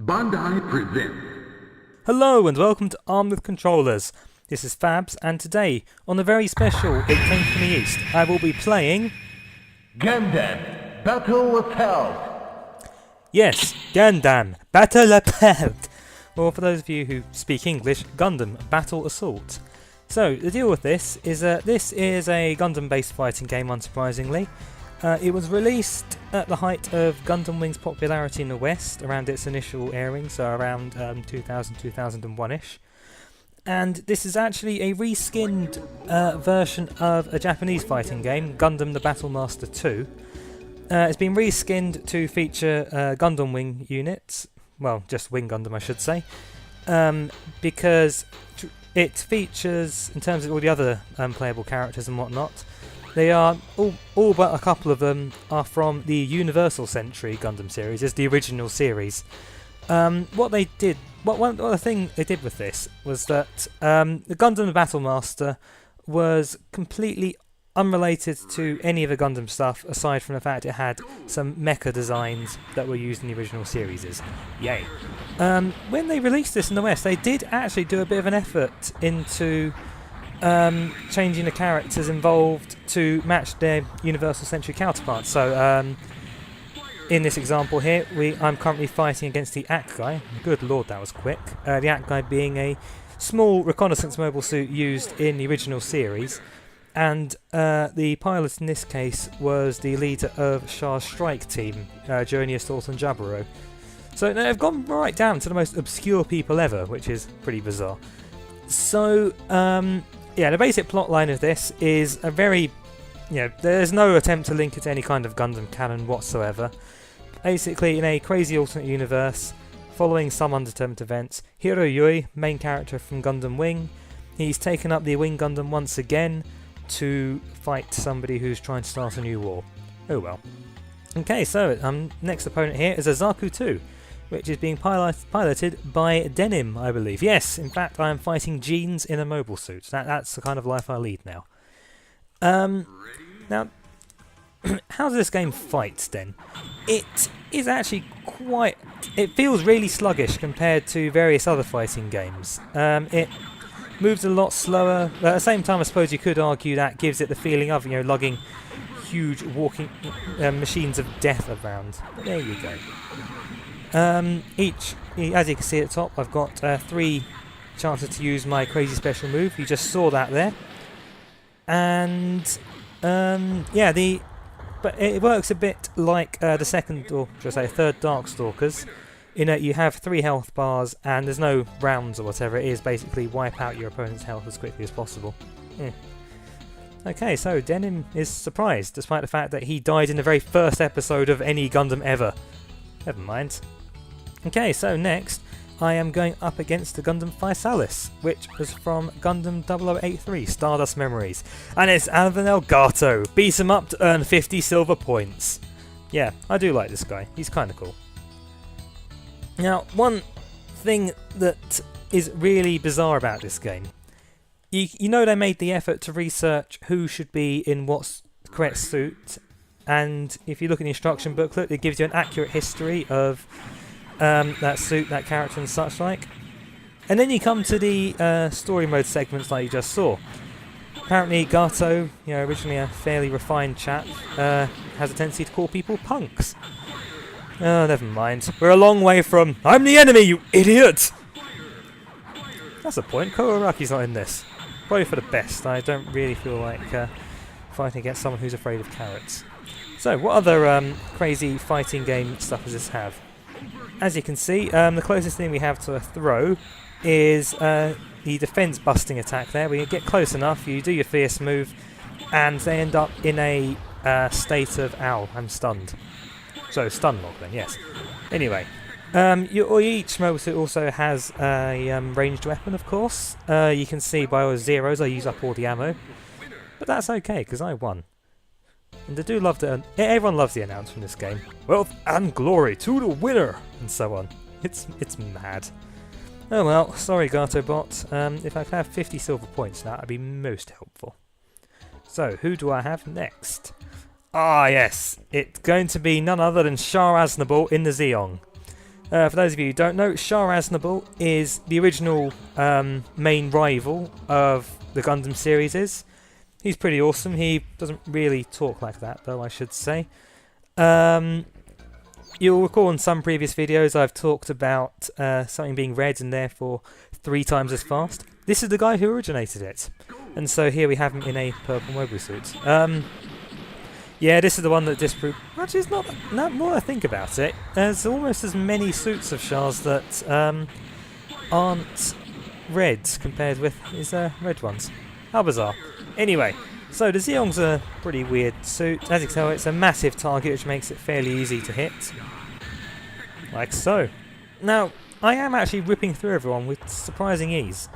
Bandai presents. Hello and welcome to Armed with Controllers. This is Fabs, and today, on a very special It Came From the East, I will be playing... Gundam Battle Assault. Yes, Gundam Battle Assault. Or for those of you who speak English, Gundam Battle Assault. So, the deal with this is this is a Gundam-based fighting game, unsurprisingly. It was released at the height of Gundam Wing's popularity in the West, around its initial airing, so around 2000-2001-ish. And this is actually a reskinned version of a Japanese fighting game, Gundam the Battle Master 2. It's been reskinned to feature Gundam Wing units, well, just Wing Gundam I should say, because it features, in terms of all the other playable characters and whatnot, they are, all but a couple of them are from the Universal Century Gundam series, it's the original series. What the thing they did with this was that the Gundam the Battle Master was completely unrelated to any of the Gundam stuff, aside from the fact it had some mecha designs that were used in the original series. Yay. When they released this in the West, they did actually do a bit of an effort into changing the characters involved to match their Universal Century counterparts. So, in this example here, I'm currently fighting against the AwC guy. Good lord, that was quick. The AwC guy being a small reconnaissance mobile suit used in the original series, and the pilot in this case was the leader of Char's strike team, Jonia Staunton Jaburo. So they've gone right down to the most obscure people ever, which is pretty bizarre. So, yeah, the basic plot line of this is a very, there's no attempt to link it to any kind of Gundam canon whatsoever. Basically, in a crazy alternate universe, following some undetermined events, Hiro Yui, main character from Gundam Wing, he's taken up the Wing Gundam once again to fight somebody who's trying to start a new war. Oh well. Okay, so next opponent here is a Zaku 2, which is being piloted by Denim, I believe. Yes, in fact, I am fighting Jeans in a mobile suit. That's the kind of life I lead now. Now, how does this game fight, then? It is actually quite... It feels really sluggish compared to various other fighting games. It moves a lot slower. But at the same time, I suppose you could argue that gives it the feeling of, lugging huge walking machines of death around. But there you go. As you can see at the top, I've got 3 chances to use my crazy special move. You just saw that there. And yeah, but it works a bit like the second, or should I say third Darkstalkers, in that you have 3 health bars and there's no rounds or whatever. It is basically wipe out your opponent's health as quickly as possible. Okay, so Denim is surprised, despite the fact that he died in the very first episode of any Gundam ever. Never mind. Okay, so next I am going up against the Gundam Physalis, which was from Gundam 0083 Stardust Memories, and it's Alvin Elgato. Beat him up to earn 50 silver points. Yeah, I do like this guy, he's kinda cool. Now, one thing that is really bizarre about this game, you know they made the effort to research who should be in what's correct suit, and if you look at the instruction booklet, it gives you an accurate history of that suit, that character and such like. And then you come to the story mode segments like you just saw. Apparently Gato, originally a fairly refined chap, has a tendency to call people punks. Oh, never mind. We're a long way from "I'm the enemy, you idiot!" That's the point, Koaraki's not in this. Probably for the best. I don't really feel like fighting against someone who's afraid of carrots. So, what other crazy fighting game stuff does this have? As you can see, the closest thing we have to a throw is the defense busting attack there. When you get close enough, you do your fierce move, and they end up in a state of "ow, I'm stunned." So, stun lock then, yes. Anyway, each mobile suit also has a ranged weapon, of course. You can see by all the zeros I use up all the ammo. But that's okay, because I won. And I do love everyone loves the announcement in this game. Wealth and glory to the winner! And so on. It's mad. Oh well, sorry Gatobot. If I could have 50 silver points, that would be most helpful. So, who do I have next? Ah, yes. It's going to be none other than Shah Aznable in the Zeong. For those of you who don't know, Shah Aznable is the original main rival of the Gundam series. He's pretty awesome. He doesn't really talk like that, though, I should say. You'll recall in some previous videos I've talked about something being red and therefore 3 times as fast. This is the guy who originated it. And so here we have him in a purple mobile suit. Yeah, this is the one that disproved... Actually, it's not more I think about it. There's almost as many suits of Shah's that aren't red compared with his red ones. How bizarre. Anyway, so the Zeong's a pretty weird suit. As you can tell, it's a massive target which makes it fairly easy to hit. Like so. Now, I am actually ripping through everyone with surprising ease.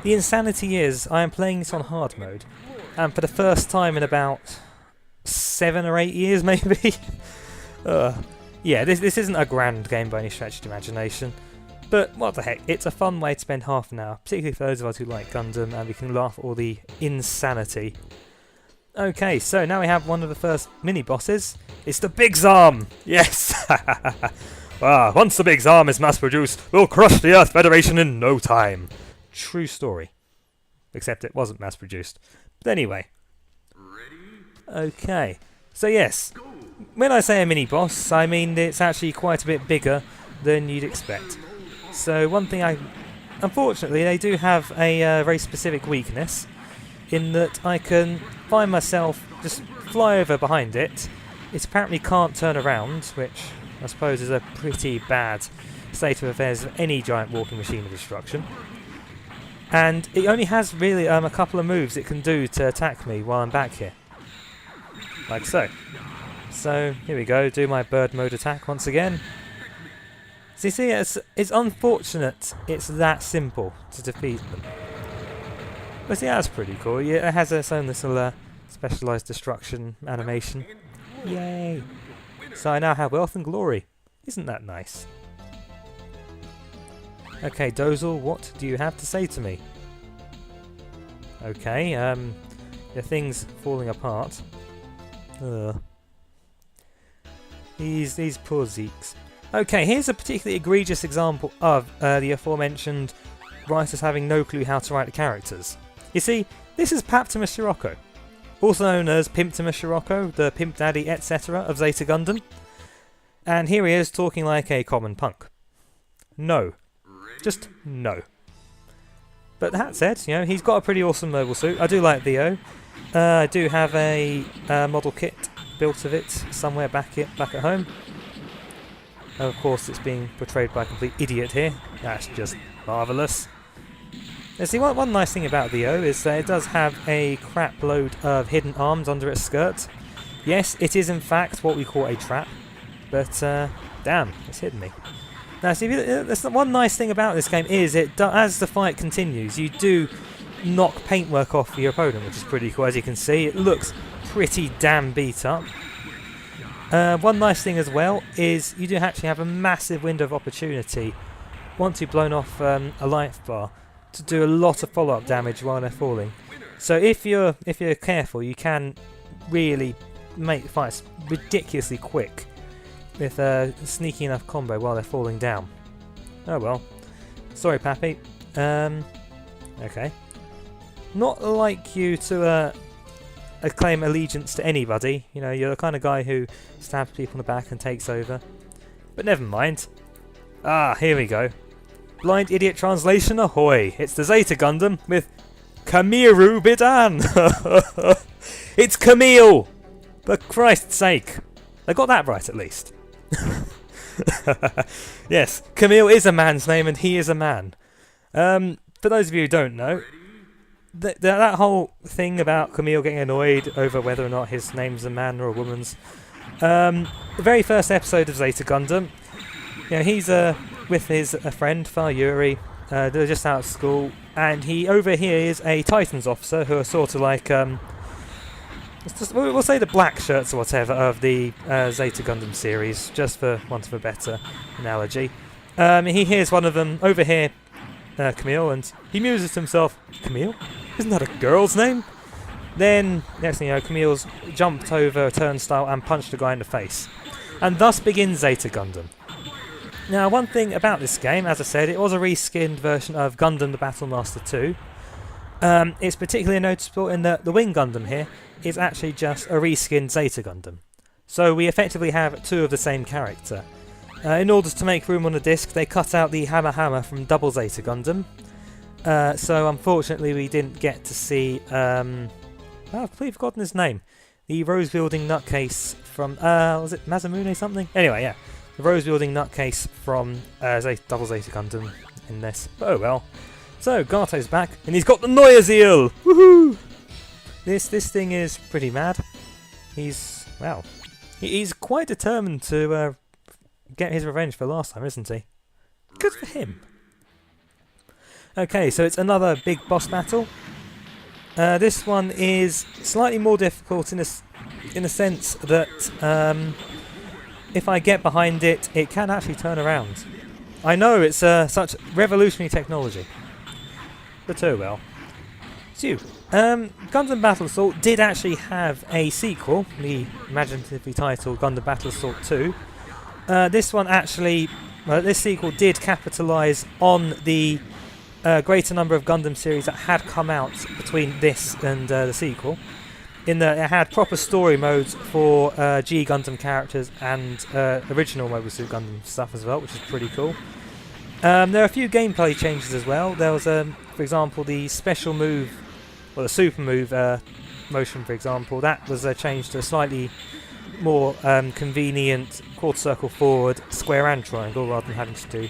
The insanity is, I am playing this on hard mode, and for the first time in about 7 or 8 years maybe. Yeah, this isn't a grand game by any stretch of the imagination, but what the heck, it's a fun way to spend half an hour, particularly for those of us who like Gundam, and we can laugh at all the insanity. Okay, so now we have one of the first mini-bosses. It's the Big Zarm! Yes! Once the Big Zarm is mass-produced, we'll crush the Earth Federation in no time. True story. Except it wasn't mass-produced. But anyway. Okay, so yes, when I say a mini-boss, I mean it's actually quite a bit bigger than you'd expect. So one thing unfortunately, they do have a very specific weakness, in that I can find myself just fly over behind it. It apparently can't turn around, which I suppose is a pretty bad state of affairs of any giant walking machine of destruction. And it only has really a couple of moves it can do to attack me while I'm back here. Like so. So, here we go, do my bird mode attack once again. So you see, it's unfortunate it's that simple to defeat them. But yeah, that's pretty cool. Yeah, it has its own little specialised destruction animation. Yay! So I now have wealth and glory. Isn't that nice? Okay, Dozel, what do you have to say to me? Okay, the thing's falling apart. Ugh. These poor Zeeks. Okay, here's a particularly egregious example of the aforementioned writers having no clue how to write the characters. You see, this is Paptimus Scirocco, also known as Pimptimus Scirocco, the Pimp Daddy etc. of Zeta Gundam. And here he is talking like a common punk. No. Just no. But that said, you know, he's got a pretty awesome mobile suit. I do like the I do have a model kit built of it somewhere back at home. Of course, it's being portrayed by a complete idiot here. That's just marvellous. Now, see, one nice thing about the O is that it does have a crap load of hidden arms under its skirt. Yes, it is in fact what we call a trap, but damn, it's hidden me. Now, see, that's the one nice thing about this game is as the fight continues, you do knock paintwork off your opponent, which is pretty cool. As you can see, it looks pretty damn beat up. One nice thing as well is you do actually have a massive window of opportunity once you've blown off a life bar to do a lot of follow-up damage while they're falling. So if you're careful, you can really make fights ridiculously quick with a sneaky enough combo while they're falling down. Oh well. Sorry, Pappy. Okay. Not like you to claim allegiance to anybody. You know, you're the kind of guy who stabs people in the back and takes over. But never mind. Ah, here we go. Blind idiot translation ahoy! It's the Zeta Gundam with Kamiru Bidan! It's Camille! For Christ's sake! I got that right at least. Yes, Camille is a man's name and he is a man. For those of you who don't know, that whole thing about Camille getting annoyed over whether or not his name's a man or a woman's. The very first episode of Zeta Gundam, you know, he's with his friend Far Yuri. They're just out of school, and he overhears a Titans officer who are sort of like we'll say the black shirts or whatever of the Zeta Gundam series, just for want of a better analogy. He hears one of them overhear Camille, and he muses to himself, "Camille? Isn't that a girl's name?" Then, next thing you know, Camille's jumped over a turnstile and punched the guy in the face. And thus begins Zeta Gundam. Now, one thing about this game, as I said, it was a reskinned version of Gundam the Battle Master 2. It's particularly noticeable in that the Wing Gundam here is actually just a reskinned Zeta Gundam. So we effectively have two of the same character. In order to make room on the disc, they cut out the Hammer from Double Zeta Gundam. So unfortunately we didn't get to see... I've completely forgotten his name. The rose-wielding nutcase from... was it Masamune something? Anyway, yeah. The rose-wielding nutcase from Double Zeta Gundam in this. But oh well. So, Gato's back, and he's got the Neuer-Seal! Woohoo! This thing is pretty mad. He's quite determined to get his revenge for last time, isn't he? Good for him. Okay, so it's another big boss battle. This one is slightly more difficult in a sense that if I get behind it, it can actually turn around. I know it's such revolutionary technology, but oh well. So, Gundam Battle Assault did actually have a sequel, the imaginatively titled Gundam Battle Assault 2. This one actually, this sequel did capitalise on the greater number of Gundam series that had come out between this and the sequel, in that it had proper story modes for G Gundam characters and original Mobile Suit Gundam stuff as well, which is pretty cool. There are a few gameplay changes as well. There was, for example, the special move, or the super move motion, for example, that was changed to a slightly more convenient quarter circle forward, square and triangle, rather than having to do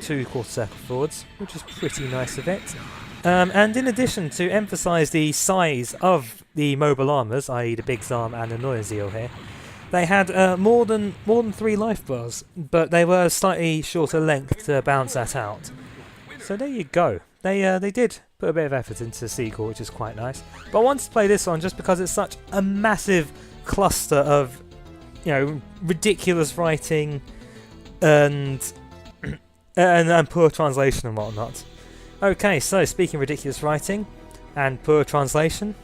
2 quarter circle forwards, which is pretty nice of it. And in addition, to emphasise the size of the mobile armours, i.e. the Big Zarm and the Neuer-Seal here, they had more than 3 life bars, but they were slightly shorter length to balance that out. So there you go. They did put a bit of effort into the sequel, which is quite nice. But I wanted to play this one just because it's such a massive cluster of, ridiculous writing and poor translation and whatnot. Okay, so speaking of ridiculous writing and poor translation,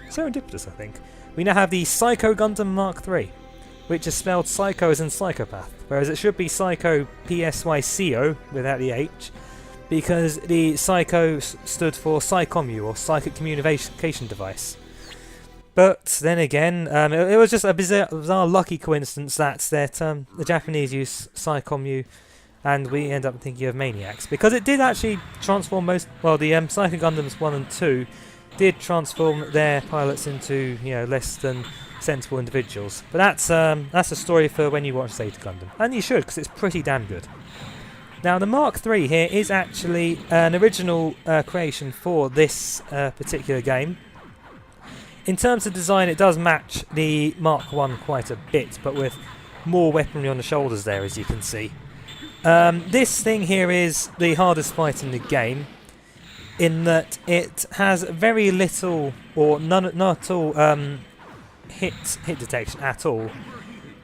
serendipitous I think, we now have the Psycho Gundam Mark III, which is spelled Psycho as in psychopath, whereas it should be Psycho Psycho without the H, because the Psycho stood for Psycommu, or Psychic Communication Device. But then again, it was just a bizarre lucky coincidence that the Japanese use Psycommu and we end up thinking of Maniacs, because it did actually transform the Psycho Gundams 1 and 2 did transform their pilots into, less than sensible individuals. But that's a story for when you watch Zeta Gundam, and you should, because it's pretty damn good. Now the Mark III here is actually an original creation for this particular game. In terms of design, it does match the Mark I quite a bit, but with more weaponry on the shoulders there, as you can see. This thing here is the hardest fight in the game, in that it has very little or not at all hit detection at all.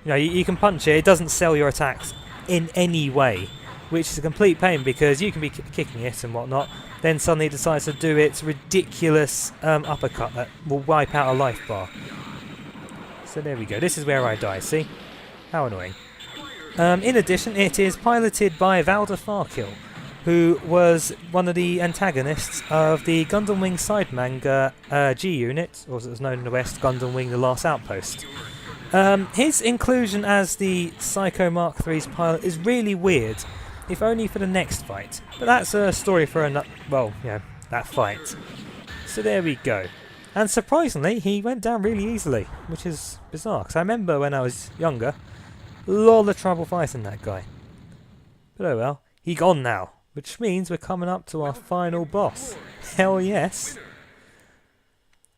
You can punch it; it doesn't sell your attacks in any way, which is a complete pain because you can be kicking it and whatnot. Then suddenly it decides to do its ridiculous uppercut that will wipe out a life bar. So there we go. This is where I die. See? How annoying. In addition, it is piloted by Valda Farkill, who was one of the antagonists of the Gundam Wing side manga G Unit, or as it was known in the West, Gundam Wing The Last Outpost. His inclusion as the Psycho Mark III's pilot is really weird, if only for the next fight. But that's a story for that fight. So there we go. And surprisingly, he went down really easily, which is bizarre, because I remember when I was younger, a lot of trouble fighting that guy. But oh well, he gone now, which means we're coming up to our final boss. Hell yes!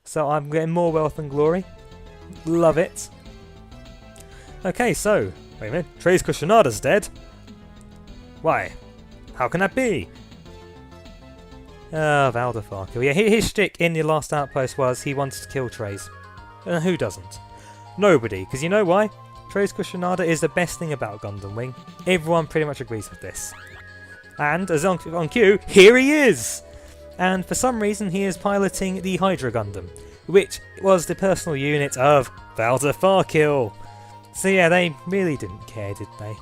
So I'm getting more wealth and glory. Love it. Okay, so, wait a minute, Treize Kushinada's dead? Why? How can that be? Valda Farkill. Yeah, his shtick in The Last Outpost was he wanted to kill Treize. Who doesn't? Nobody, because you know why? Treize Kushinada is the best thing about Gundam Wing. Everyone pretty much agrees with this. And, as on cue, here he is! And for some reason he is piloting the Hydra Gundam, which was the personal unit of Valda Farkill. So yeah, they really didn't care, did they?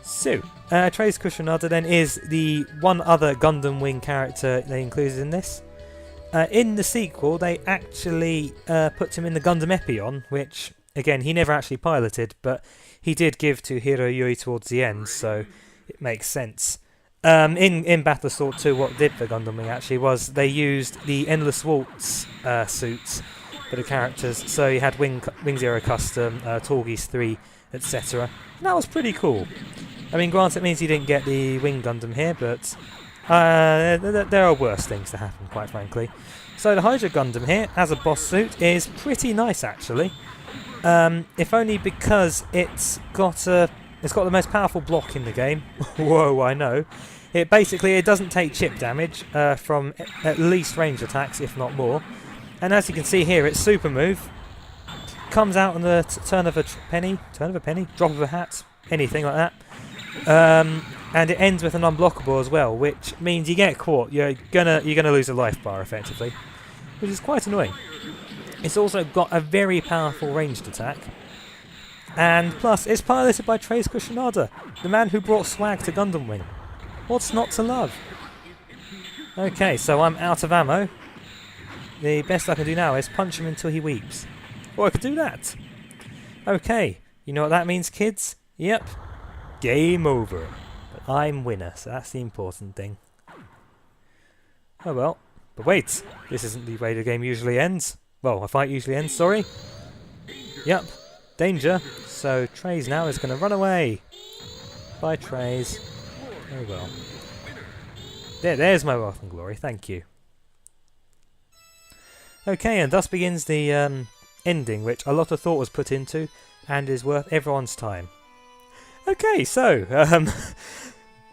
So, Trace Kushinaga then is the one other Gundam Wing character they included in this. In the sequel, they actually put him in the Gundam Epion, which, again, he never actually piloted, but he did give to Hiro Yui towards the end, so it makes sense. In Battle Assault 2, what did for Gundam Wing actually was they used the Endless Waltz suits for the characters, so you had Wing Zero Custom, Torgis 3, etc. And that was pretty cool. I mean, granted, it means you didn't get the Wing Gundam here, but there are worse things to happen, quite frankly. So the Hydra Gundam here, as a boss suit, is pretty nice, actually. If only because it's got the most powerful block in the game. Whoa, I know. It doesn't take chip damage from at least range attacks, if not more. And as you can see here, its super move comes out on the turn of a penny, drop of a hat, anything like that. And it ends with an unblockable as well, which means you get caught, you're gonna lose a life bar effectively, which is quite annoying. It's also got a very powerful ranged attack, and plus it's piloted by Trace Kushinaga, the man who brought swag to Gundam Wing. What's not to love? Okay, so I'm out of ammo. The best I can do now is punch him until he weeps. Or I could do that. Okay, you know what that means, kids? Yep. Game over. But I'm winner, so that's the important thing. Oh well. But wait, this isn't the way the game usually ends. Well, a fight usually ends, sorry. Yep. Danger. So Trace now is going to run away. Bye, Trace. Oh well. There's my wealth and glory, thank you. Okay, and thus begins the ending, which a lot of thought was put into, and is worth everyone's time. Okay, so,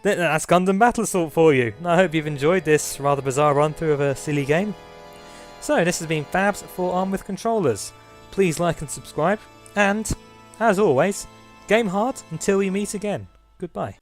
that's Gundam Battle Assault for you. I hope you've enjoyed this rather bizarre run-through of a silly game. So, this has been Fabs for Armed with Controllers. Please like and subscribe, and, as always, game hard until we meet again. Goodbye.